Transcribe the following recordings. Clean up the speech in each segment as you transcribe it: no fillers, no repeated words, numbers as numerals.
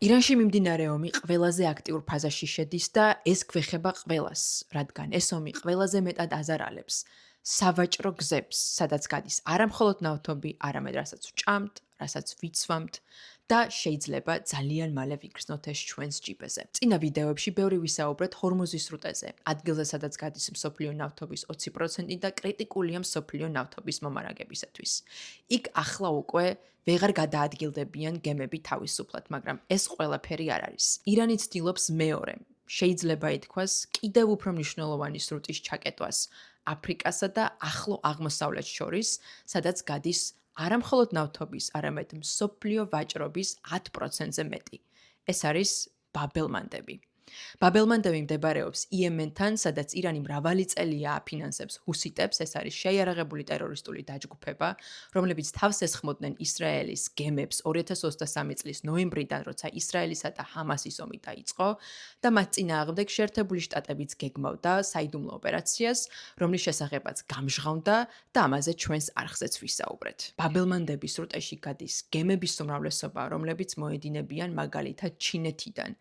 ირანში მიმდინარე ომი ყველაზე აქტიურ ფაზაში შედის და ეს გვეხება ყველას, რადგან ეს ომი ყველაზე მეტად აზარალებს სავაჭრო გზებს, სადაც გადის არამხოლოდ ნავთობი, არამედ რასაც ვჭამთ, რასაც ვიცვამთ და შეიძლება ძალიან მალე ვიგრძნოთ ეს ჩვენს ჯიბეზე. წინა ვიდეოებში ბევრი ვისაუბრეთ ჰორმუზის სრუტეზე, ადგილზე, სადაც გადის მსოფლიო ნავთობის 20% და კრიტიკულია მსოფლიო ნავთობის მომარაგებისათვის. იქ ახლა უკვე ვეღარ გადაადგილდებიან გემები თავისუფლად, მაგრამ ეს ყველაფერი არ არის. ირანი ცდილობს მეორე, შეიძლება ითქვას, კიდევ უფრო მნიშვნელოვანი სრუტის ჩაკეტვას აფრიკასა და ახლო აღმოსავლეთს შორის, სადაც გადის არამხოლოდ ნავთობის, არამედ მსოფლიო ვაჭრობის 10%-ზე მეტი. ეს არის ბაბელმანდები. ბაბელმანდები მდებარეობს იემენთან, სადაც ირანი მრავალი წელია აფინანსებს ჰუსიტებს, ეს არის შეიარაღებული ტერორისტული დაჯგუფება, რომლებიც თავს ესხმოდნენ ისრაელის გემებს 2023 წლის ნოემბრიდან, როცა ისრაელისა და ჰამასის ომი დაიწყო და მათ წინააღმდეგ შეერთებული შტატებიც გეგმავდა საიდუმლო ოპერაციას, რომლის შესახებაც გამჟღავნდა და ამაზე ჩვენს არხზეც ვისაუბრეთ. ბაბელმანდების სრუტეში გადის გემების უმრავლესობა, რომლებიც მოედინებიან მაგალითად ჩინეთიდან.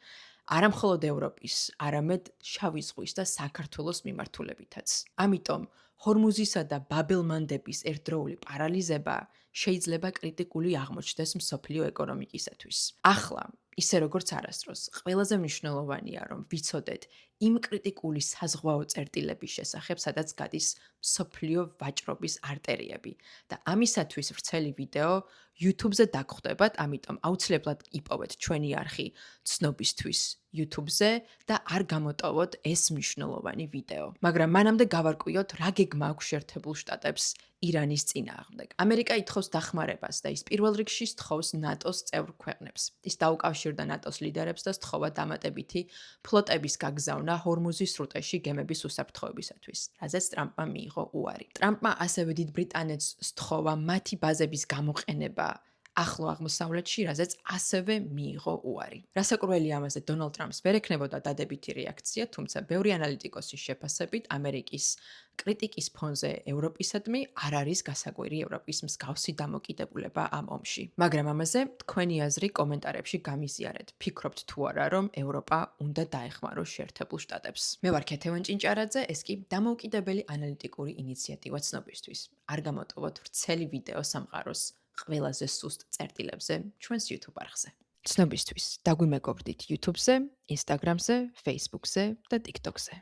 არამხოლოდ ევროპის, არამედ შავი ზღვის და საქართველოს მიმართულებითაც. ამიტომ ჰორმუზისა და ბაბელმანდების ერთდროული პარალიზება შეიძლება კრიტიკული აღმოჩნდეს მსოფლიო ეკონომიკისათვის. ახლა, ისე როგორც არასდროს, ყველაზე მნიშვნელოვანია, რომ ვიცოდეთ იმ კრიტიკული საზღვაო წერტილების შესახებ, სადაც გადის მსოფლიო ვაჭრობის არტერიები და ამისათვის ვრცელი ვიდეო YouTube-ზე დაგხვდებათ, ამიტომ აუცილებლად იპოვეთ ჩვენი არხი ცნობისთვის YouTube-ზე და არ გამოტოვოთ ეს მნიშვნელოვანი ვიდეო. მაგრამ მანამდე გავარკვიოთ, რა გეგმა აქვს შეერთებულ შტატებს ირანის წინააღმდეგ. ამერიკა ითხოვს დახმარებას და ის პირველ რიგში სთხოვს ნატოს წევრ ქვეყნებს. ის დაუკავშირდა ნატოს ლიდერებს და სთხოვა დამატებითი ფლოტების გაგზავნა ჰორმუზის სრუტეში გემების უსაფრთხოებისათვის, რაზეც ტრამპმა მიიღო უარი. ტრამპმა ასევე დიდ ბრიტანეთს სთხოვა მათი ბაზების გამოყენება ახლო აღმოსავლეთში, რაზეც ასევე მიიღო უარი. რასაკვირველია ამაზე დონალდ ტრამპს ვერ ექნებოდა დადებითი რეაქცია, თუმცა ბევრი ანალიტიკოსის შეფასებით ამერიკის კრიტიკის ფონზე ევროპისადმი არ არის გასაკვირი ევროპის მსგავსი დამოკიდებულება ამ ომში. მაგრამ ამაზე თქვენი აზრი კომენტარებში გამიზიარეთ. ფიქრობთ თუ არა, რომ ევროპა უნდა დაეხმაროს შეერთებულ შტატებს. მე ვარ ქეთევან ჭინჭარაძე, ეს კი დამოუკიდებელი ანალიტიკური ინიციატივა ცნობისთვის. არ გამოტოვოთ ვრცელი ვიდეო სამყაროს ყველაზე სუსტ წერტილებზე ჩვენს YouTube არხზე. ცნობისთვის დაგვიმეგობრდით YouTube-ზე, Instagram-ზე, Facebook-ზე და TikTok-ზე.